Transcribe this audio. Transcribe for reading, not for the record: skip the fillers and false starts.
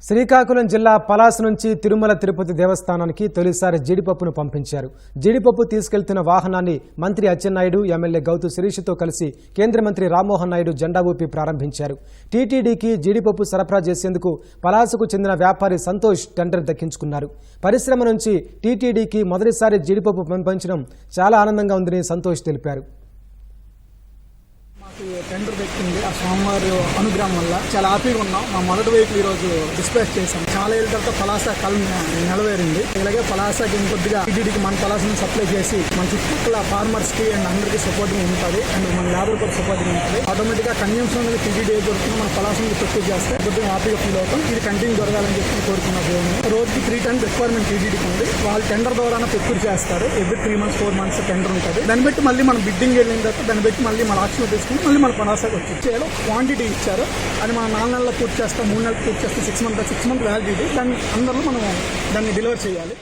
శ్రీకాకుళం జిల్లా పలాస నుంచి తిరుమల తిరుపతి దేవస్థానానికి తొలిసారి జీడిపప్పును పంపించారు. జీడిపప్పు తీసుకెళ్తున్న వాహనాన్ని మంత్రి అచ్చెన్నాయుడు, ఎమ్మెల్యే గౌతు శిరీషతో కలిసి కేంద్ర మంత్రి రామ్మోహన్ నాయుడు జెండా ఊపి ప్రారంభించారు. టీటీడీకి జీడిపప్పు సరఫరా చేసేందుకు పలాసకు చెందిన వ్యాపారి సంతోష్ టెండర్ దక్కించుకున్నారు. పరిశ్రమ నుంచి టీటీడీకి మొదటిసారి జీడిపప్పు పంపించడం చాలా ఆనందంగా ఉందని సంతోష్ తెలిపారు. టెండర్ దక్కింది ఆ స్వామివారి అనుగ్రహం వల్ల చాలా హ్యాపీగా ఉన్నాం. మా మొదటి వెహికల్ ఈ రోజు డిస్పాచ్ చేశాం. చాలా ఏళ్ళ తర్వాత పలాస కళ నెలవేరింది. ఇలాగే పలాసకి ఇంకొద్దిగా టీటీడీకి మన పలాసని సప్లై చేసి మన చుట్టుపక్కల ఫార్మర్స్ కి అండ్ అందరికీ సపోర్టింగ్ ఉంటుంది అండ్ మన లేబర్ కూడా సపోర్టింగ్ ఉంటుంది. ఆటోమేటిక్ గా కన్జంప్షన్ అనేది టీటీడీ దొరుకుతుంది. మన పలాసని తక్కువ చేస్తే కొద్దిగా హ్యాపీగా ఫీల్ అవుతాం. ఇది కంటిన్యూ జరగాలని చెప్పి కోరుకున్నాం. రోజుకి 3 టన్స్ రిక్వైర్మెంట్ టీటీడీకి ఉంది. వాళ్ళు టెండర్ ద్వారా ప్రొక్యూర్ చేస్తారు. ఎవ్రీ 3 months 4 months టెండర్ ఉంటుంది. దాన్ని బట్టి మళ్ళీ మనం బిడ్డింగ్ వెళ్ళిన తర్వాత దాన్ని బట్టి మళ్ళీ మన ఆప్షన్ తీసుకుని మళ్ళీ మన పలాసకు వచ్చి ఇచ్చేయాలి. క్వాంటిటీ ఇచ్చారు. అది మనం 4 నెలల్లో పూర్తి చేస్తాం, 3 నెలలు పూర్తి చేస్తే 6 months వ్యాలిడిటీ. దాన్ని అందరిలో మనం దాన్ని డెలివర్ చేయాలి.